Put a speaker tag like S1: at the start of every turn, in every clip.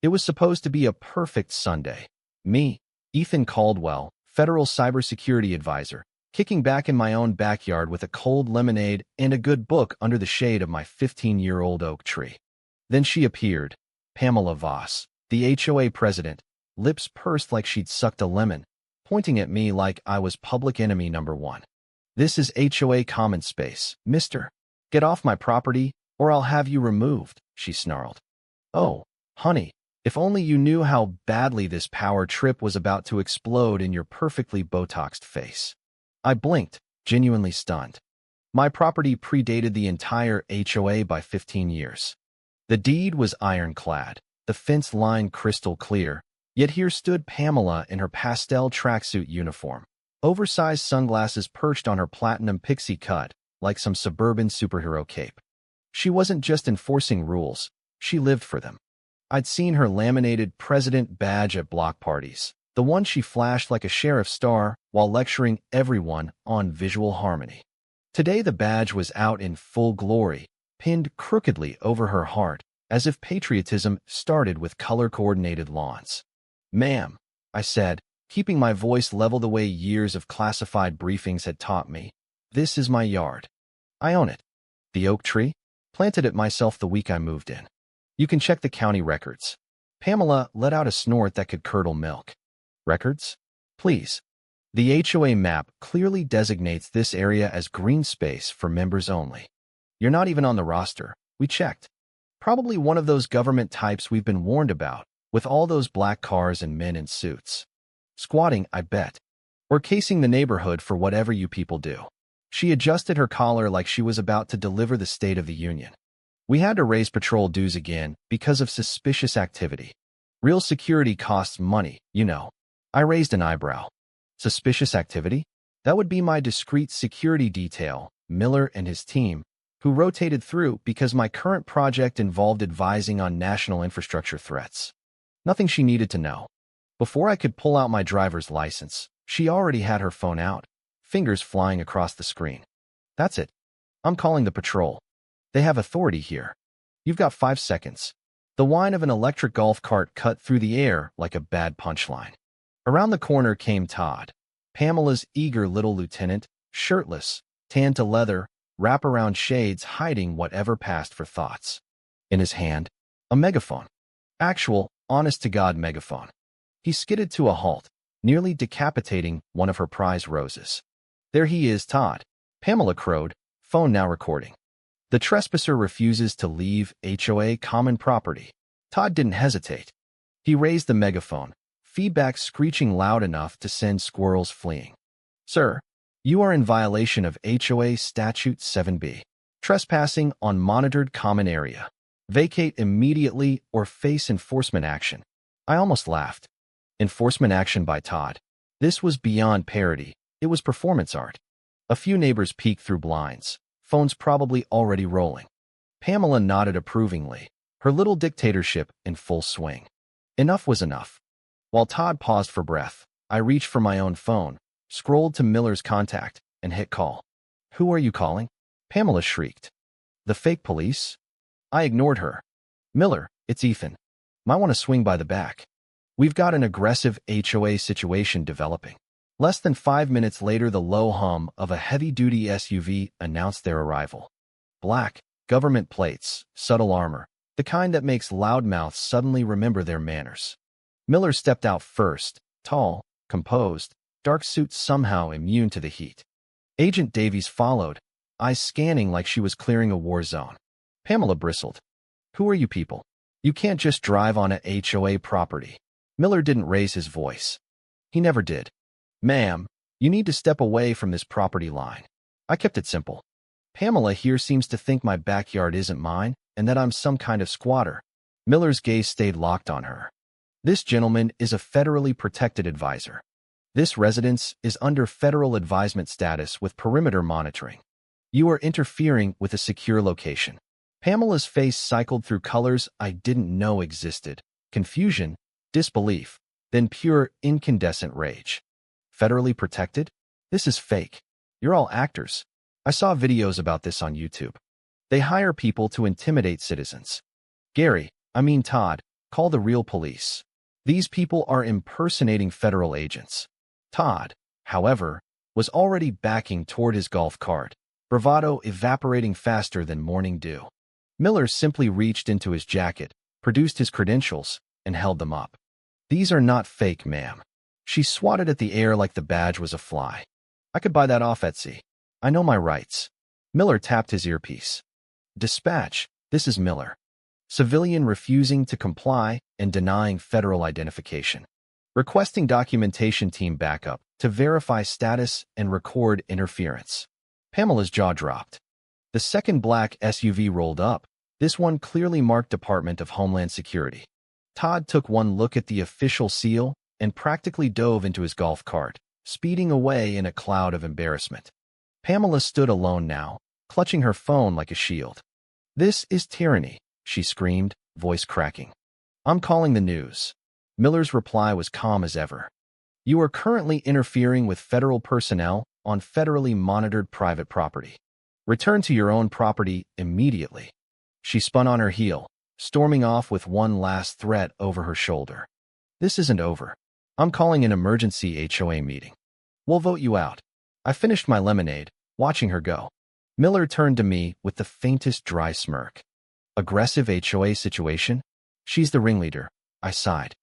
S1: It was supposed to be a perfect Sunday. Me, Ethan Caldwell, federal cybersecurity advisor, kicking back in my own backyard with a cold lemonade and a good book under the shade of my 15-year-old oak tree. Then she appeared, Pamela Voss, the HOA president, lips pursed like she'd sucked a lemon, pointing at me like I was public enemy number one. "This is HOA common space, mister. Get off my property, or I'll have you removed," she snarled. Oh, honey, if only you knew how badly this power trip was about to explode in your perfectly Botoxed face. I blinked, genuinely stunned. My property predated the entire HOA by 15 years. The deed was ironclad, the fence line crystal clear, yet here stood Pamela in her pastel tracksuit uniform, oversized sunglasses perched on her platinum pixie cut like some suburban superhero cape. She wasn't just enforcing rules, she lived for them. I'd seen her laminated president badge at block parties, the one she flashed like a sheriff's star while lecturing everyone on visual harmony. Today the badge was out in full glory, pinned crookedly over her heart, as if patriotism started with color-coordinated lawns. "Ma'am," I said, keeping my voice level the way years of classified briefings had taught me, "this is my yard. I own it. The oak tree? Planted it myself the week I moved in. You can check the county records." Pamela let out a snort that could curdle milk. "Records? Please." The HOA map clearly designates this area as green space for members only. "You're not even on the roster. We checked. Probably one of those government types we've been warned about, with all those black cars and men in suits. Squatting, I bet. Or casing the neighborhood for whatever you people do." She adjusted her collar like she was about to deliver the State of the Union. "We had to raise patrol dues again because of suspicious activity. Real security costs money, you know." I raised an eyebrow. "Suspicious activity?" That would be my discreet security detail, Miller and his team, who rotated through because my current project involved advising on national infrastructure threats. Nothing she needed to know. Before I could pull out my driver's license, she already had her phone out, fingers flying across the screen. "That's it. I'm calling the patrol. They have authority here. You've got 5 seconds." The whine of an electric golf cart cut through the air like a bad punchline. Around the corner came Todd, Pamela's eager little lieutenant, shirtless, tanned to leather, wraparound shades hiding whatever passed for thoughts. In his hand, a megaphone. Actual, honest-to-God megaphone. He skidded to a halt, nearly decapitating one of her prize roses. "There he is, Todd," Pamela crowed, phone now recording. "The trespasser refuses to leave HOA common property." Todd didn't hesitate. He raised the megaphone, feedback screeching loud enough to send squirrels fleeing. "Sir, you are in violation of HOA Statute 7B. Trespassing on monitored common area. Vacate immediately or face enforcement action." I almost laughed. Enforcement action by Todd. This was beyond parody. It was performance art. A few neighbors peeked through blinds, phones probably already rolling. Pamela nodded approvingly, her little dictatorship in full swing. Enough was enough. While Todd paused for breath, I reached for my own phone, scrolled to Miller's contact, and hit call. "Who are you calling?" Pamela shrieked. "The fake police?" I ignored her. "Miller, it's Ethan. Might want to swing by the back. We've got an aggressive HOA situation developing." Less than 5 minutes later, the low hum of a heavy-duty SUV announced their arrival. Black, government plates, subtle armor, the kind that makes loudmouths suddenly remember their manners. Miller stepped out first, tall, composed, dark suit somehow immune to the heat. Agent Davies followed, eyes scanning like she was clearing a war zone. Pamela bristled. "Who are you people? You can't just drive on a HOA property." Miller didn't raise his voice. He never did. "Ma'am, you need to step away from this property line." I kept it simple. "Pamela here seems to think my backyard isn't mine and that I'm some kind of squatter." Miller's gaze stayed locked on her. "This gentleman is a federally protected advisor. This residence is under federal advisement status with perimeter monitoring. You are interfering with a secure location." Pamela's face cycled through colors I didn't know existed. Confusion, disbelief, then pure incandescent rage. "Federally protected? This is fake. You're all actors. I saw videos about this on YouTube. They hire people to intimidate citizens." "Gary, I mean Todd, Call the real police. These people are impersonating federal agents. Todd, however, was already backing toward his golf cart, bravado evaporating faster than morning dew. Miller simply reached into his jacket, produced his credentials, and held them up. These are not fake, ma'am. She swatted at the air like the badge was a fly. I could buy that off Etsy. I know my rights. Miller tapped his earpiece. Dispatch, this is Miller. Civilian refusing to comply and denying federal identification. Requesting documentation team backup to verify status and record interference. Pamela's jaw dropped. The second black SUV rolled up, this one clearly marked Department of Homeland Security. Todd took one look at the official seal and practically dove into his golf cart, speeding away in a cloud of embarrassment. Pamela stood alone now, clutching her phone like a shield. This is tyranny, she screamed, voice cracking. I'm calling the news. Miller's reply was calm as ever. You are currently interfering with federal personnel on federally monitored private property. Return to your own property immediately. She spun on her heel, storming off with one last threat over her shoulder. This isn't over. I'm calling an emergency HOA meeting. We'll vote you out. I finished my lemonade, watching her go. Miller turned to me with the faintest dry smirk. Aggressive HOA situation? She's the ringleader, I sighed.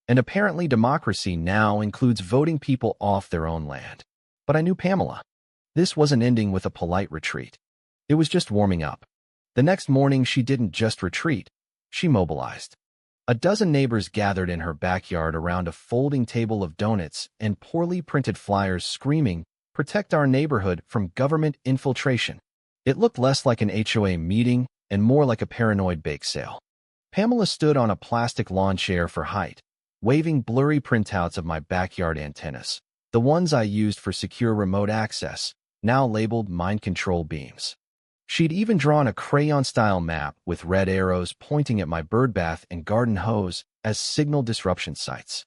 S1: And apparently democracy now includes voting people off their own land. But I knew Pamela. This wasn't ending with a polite retreat. It was just warming up. The next morning she didn't just retreat, she mobilized. A dozen neighbors gathered in her backyard around a folding table of donuts and poorly printed flyers screaming, "Protect our neighborhood from government infiltration." It looked less like an HOA meeting and more like a paranoid bake sale. Pamela stood on a plastic lawn chair for height, waving blurry printouts of my backyard antennas, the ones I used for secure remote access, now labeled mind control beams. She'd even drawn a crayon-style map with red arrows pointing at my birdbath and garden hose as signal disruption sites.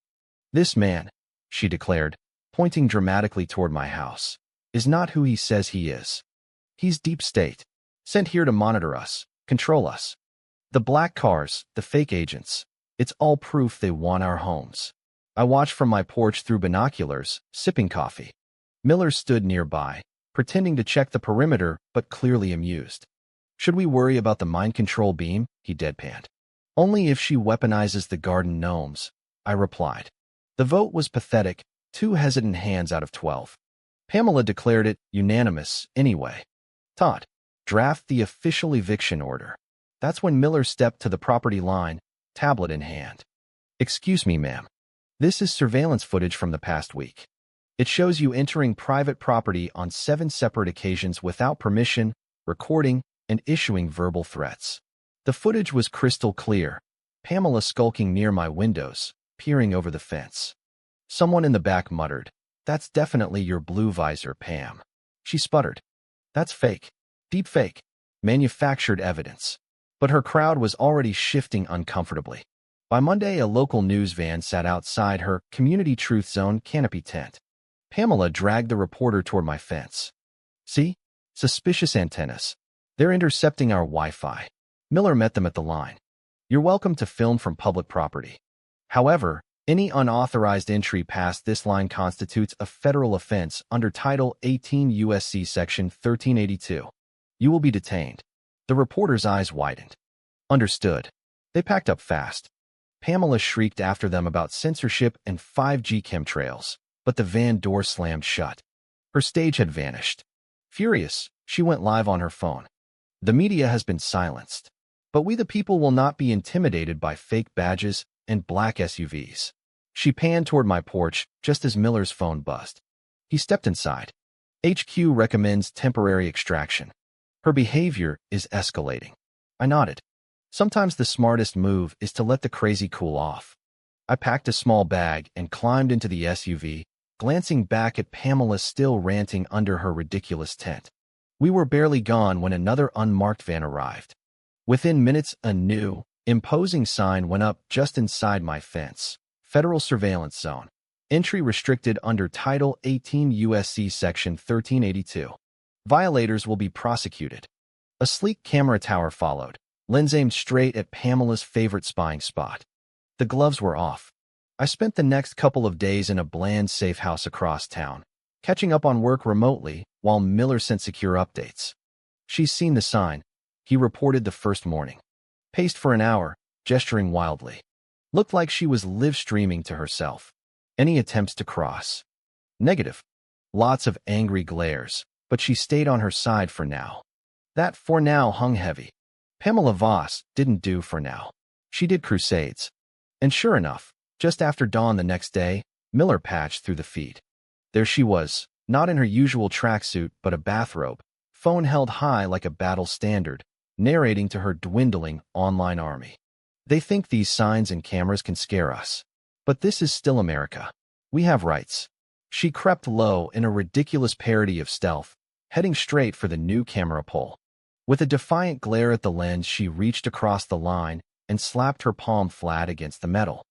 S1: This man, she declared, pointing dramatically toward my house, is not who he says he is. He's deep state, sent here to monitor us, control us. The black cars, the fake agents, it's all proof they want our homes. I watched from my porch through binoculars, sipping coffee. Miller stood nearby, pretending to check the perimeter but clearly amused. Should we worry about the mind control beam? He deadpanned. Only if she weaponizes the garden gnomes, I replied. The vote was pathetic, 2 hesitant hands out of 12. Pamela declared it unanimous anyway. Todd, draft the official eviction order. That's when Miller stepped to the property line, tablet in hand. Excuse me, ma'am. This is surveillance footage from the past week. It shows you entering private property on 7 separate occasions without permission, recording, and issuing verbal threats. The footage was crystal clear. Pamela skulking near my windows, peering over the fence. Someone in the back muttered, "That's definitely your blue visor, Pam." She sputtered, "That's fake. Deep fake. Manufactured evidence." But her crowd was already shifting uncomfortably. By Monday, a local news van sat outside her Community Truth Zone canopy tent. Pamela dragged the reporter toward my fence. "See? Suspicious antennas. They're intercepting our Wi-Fi." Miller met them at the line. "You're welcome to film from public property. However, any unauthorized entry past this line constitutes a federal offense under Title 18 U.S.C. Section 1382. You will be detained." The reporter's eyes widened. Understood. They packed up fast. Pamela shrieked after them about censorship and 5G chemtrails, but the van door slammed shut. Her stage had vanished. Furious, she went live on her phone. "The media has been silenced, but we the people will not be intimidated by fake badges and black SUVs." She panned toward my porch just as Miller's phone buzzed. He stepped inside. "HQ recommends temporary extraction. Her behavior is escalating." I nodded. Sometimes the smartest move is to let the crazy cool off. I packed a small bag and climbed into the SUV, glancing back at Pamela still ranting under her ridiculous tent. We were barely gone when another unmarked van arrived. Within minutes, a new, imposing sign went up just inside my fence. Federal Surveillance Zone. Entry restricted under Title 18 U.S.C. Section 1382. Violators will be prosecuted. A sleek camera tower followed, lens aimed straight at Pamela's favorite spying spot. The gloves were off. I spent the next couple of days in a bland safe house across town, catching up on work remotely while Miller sent secure updates. She's seen the sign, he reported the first morning. Paced for an hour, gesturing wildly. Looked like she was live streaming to herself. Any attempts to cross? Negative. Lots of angry glares, but she stayed on her side for now. That for now hung heavy. Pamela Voss didn't do for now. She did crusades. And sure enough, just after dawn the next day, Miller patched through the feed. There she was, not in her usual tracksuit but a bathrobe, phone held high like a battle standard, narrating to her dwindling online army. They think these signs and cameras can scare us. But this is still America. We have rights. She crept low in a ridiculous parody of stealth, heading straight for the new camera pole. With a defiant glare at the lens, she reached across the line and slapped her palm flat against the metal.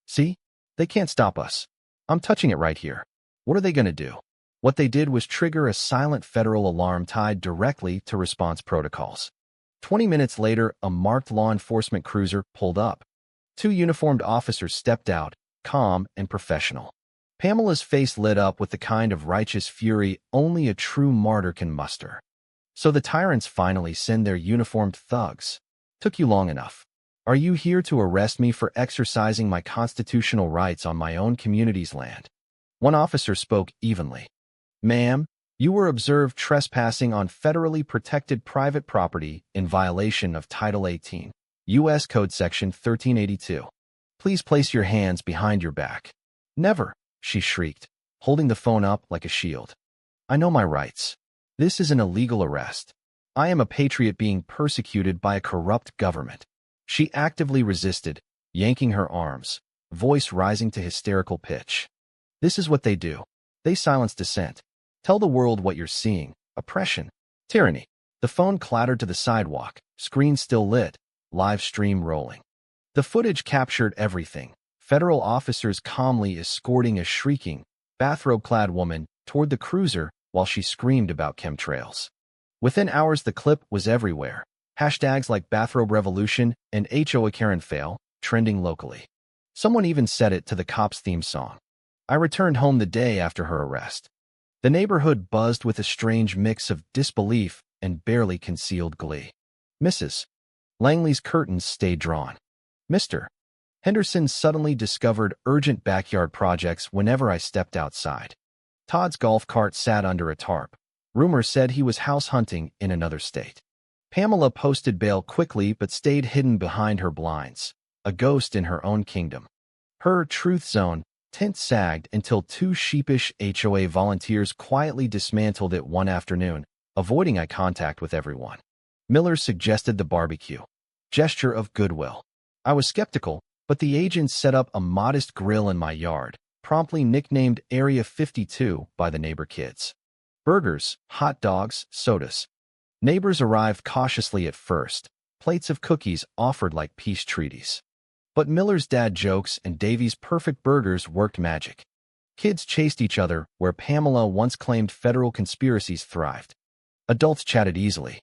S1: See? They can't stop us. I'm touching it right here. What are they going to do? What they did was trigger a silent federal alarm tied directly to response protocols. 20 minutes later, a marked law enforcement cruiser pulled up. 2 uniformed officers stepped out, calm and professional. Pamela's face lit up with the kind of righteous fury only a true martyr can muster. So the tyrants finally send their uniformed thugs. Took you long enough. Are you here to arrest me for exercising my constitutional rights on my own community's land? One officer spoke evenly. Ma'am, you were observed trespassing on federally protected private property in violation of Title 18, U.S. Code Section 1382. Please place your hands behind your back. Never, she shrieked, holding the phone up like a shield. I know my rights. This is an illegal arrest. I am a patriot being persecuted by a corrupt government. She actively resisted, yanking her arms, voice rising to hysterical pitch. This is what they do. They silence dissent. Tell the world what you're seeing. Oppression. Tyranny. The phone clattered to the sidewalk, screen still lit, live stream rolling. The footage captured everything. Federal officers calmly escorting a shrieking, bathrobe-clad woman toward the cruiser while she screamed about chemtrails. Within hours, the clip was everywhere. Hashtags like Bathrobe Revolution and HOA Karen fail, trending locally. Someone even set it to the cops' theme song. I returned home the day after her arrest. The neighborhood buzzed with a strange mix of disbelief and barely concealed glee. Mrs. Langley's curtains stayed drawn. Mr. Henderson suddenly discovered urgent backyard projects whenever I stepped outside. Todd's golf cart sat under a tarp. Rumor said he was house hunting in another state. Pamela posted bail quickly but stayed hidden behind her blinds, a ghost in her own kingdom. Her truth zone tent sagged until 2 sheepish HOA volunteers quietly dismantled it one afternoon, avoiding eye contact with everyone. Miller suggested the barbecue. Gesture of goodwill. I was skeptical, but the agents set up a modest grill in my yard, promptly nicknamed Area 52 by the neighbor kids. Burgers, hot dogs, sodas. Neighbors arrived cautiously at first, plates of cookies offered like peace treaties. But Miller's dad jokes and Davy's perfect burgers worked magic. Kids chased each other where Pamela once claimed federal conspiracies thrived. Adults chatted easily.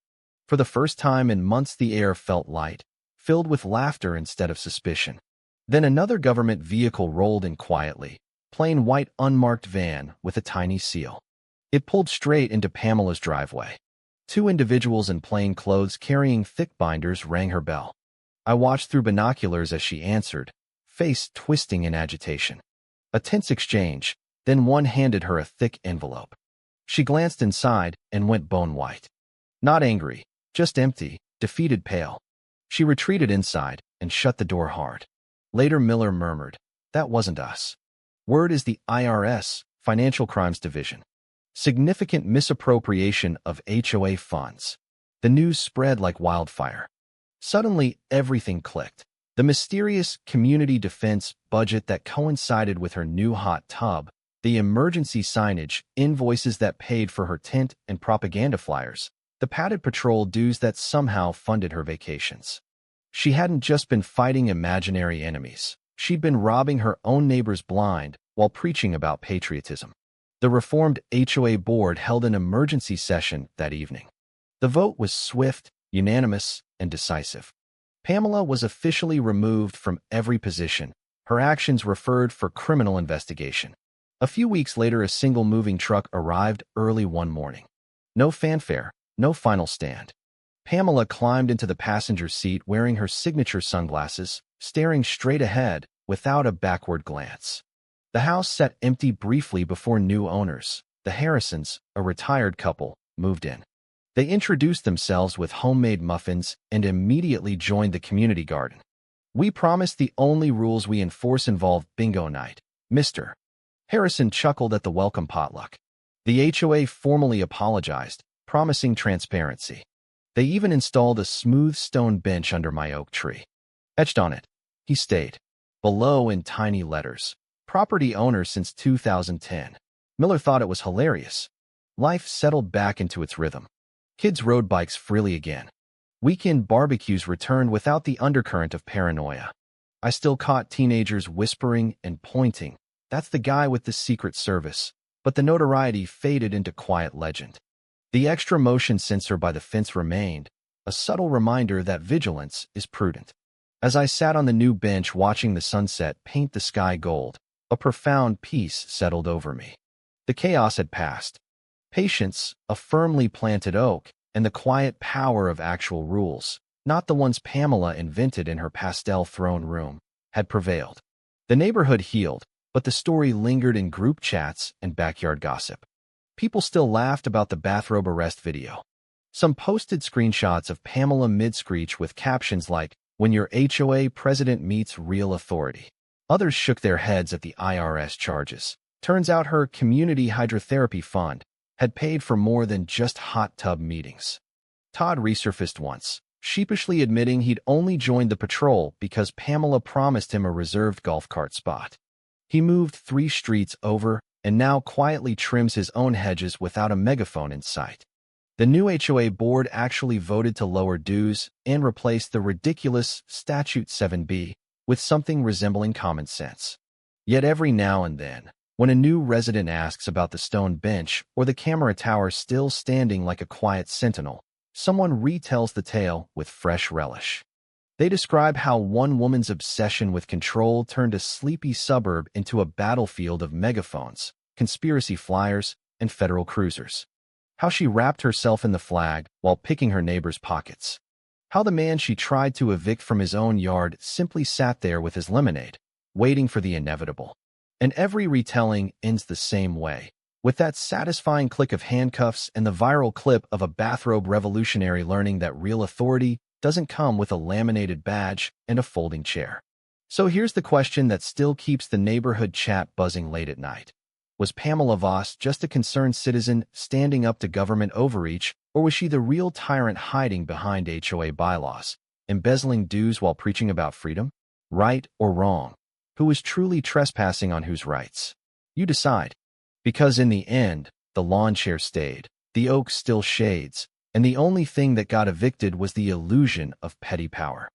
S1: For the first time in months, the air felt light, filled with laughter instead of suspicion. Then another government vehicle rolled in quietly, plain white unmarked van with a tiny seal. It pulled straight into Pamela's driveway. 2 individuals in plain clothes carrying thick binders rang her bell. I watched through binoculars as she answered, face twisting in agitation. A tense exchange, then one handed her a thick envelope. She glanced inside and went bone white. Not angry, just empty, defeated, pale. She retreated inside and shut the door hard. Later, Miller murmured, "That wasn't us. Word is the IRS, Financial Crimes Division. Significant misappropriation of HOA funds." The news spread like wildfire. Suddenly, everything clicked. The mysterious community defense budget that coincided with her new hot tub, the emergency signage, invoices that paid for her tent and propaganda flyers, the padded patrol dues that somehow funded her vacations. She hadn't just been fighting imaginary enemies. She'd been robbing her own neighbors blind while preaching about patriotism. The reformed HOA board held an emergency session that evening. The vote was swift, unanimous, and decisive. Pamela was officially removed from every position, her actions referred for criminal investigation. A few weeks later, a single moving truck arrived early one morning. No fanfare, no final stand. Pamela climbed into the passenger seat wearing her signature sunglasses, staring straight ahead without a backward glance. The house sat empty briefly before new owners, the Harrisons, a retired couple, moved in. They introduced themselves with homemade muffins and immediately joined the community garden. "We promise the only rules we enforce involve bingo night, Mr. Harrison chuckled at the welcome potluck. The HOA formally apologized, promising transparency. They even installed a smooth stone bench under my oak tree. Etched on it, he stayed. Below in tiny letters, property owner since 2010. Miller thought it was hilarious. Life settled back into its rhythm. Kids rode bikes freely again. Weekend barbecues returned without the undercurrent of paranoia. I still caught teenagers whispering and pointing. That's the guy with the Secret Service. But the notoriety faded into quiet legend. The extra motion sensor by the fence remained, a subtle reminder that vigilance is prudent. As I sat on the new bench watching the sunset paint the sky gold, a profound peace settled over me. The chaos had passed. Patience, a firmly planted oak, and the quiet power of actual rules, not the ones Pamela invented in her pastel throne room, had prevailed. The neighborhood healed, but the story lingered in group chats and backyard gossip. People still laughed about the bathrobe arrest video. Some posted screenshots of Pamela mid-screech with captions like, "When your HOA president meets real authority." Others shook their heads at the IRS charges. Turns out her community hydrotherapy fund had paid for more than just hot tub meetings. Todd resurfaced once, sheepishly admitting he'd only joined the patrol because Pamela promised him a reserved golf cart spot. He moved 3 streets over and now quietly trims his own hedges without a megaphone in sight. The new HOA board actually voted to lower dues and replace the ridiculous Statute 7B with something resembling common sense. Yet every now and then, when a new resident asks about the stone bench or the camera tower still standing like a quiet sentinel, someone retells the tale with fresh relish. They describe how one woman's obsession with control turned a sleepy suburb into a battlefield of megaphones, conspiracy flyers, and federal cruisers. How she wrapped herself in the flag while picking her neighbor's pockets. How the man she tried to evict from his own yard simply sat there with his lemonade, waiting for the inevitable. And every retelling ends the same way, with that satisfying click of handcuffs and the viral clip of a bathrobe revolutionary learning that real authority doesn't come with a laminated badge and a folding chair. So here's the question that still keeps the neighborhood chat buzzing late at night. Was Pamela Voss just a concerned citizen standing up to government overreach, or was she the real tyrant hiding behind HOA bylaws, embezzling dues while preaching about freedom? Right or wrong? Who is truly trespassing on whose rights? You decide. Because in the end, the lawn chair stayed, the oak still shades, and the only thing that got evicted was the illusion of petty power.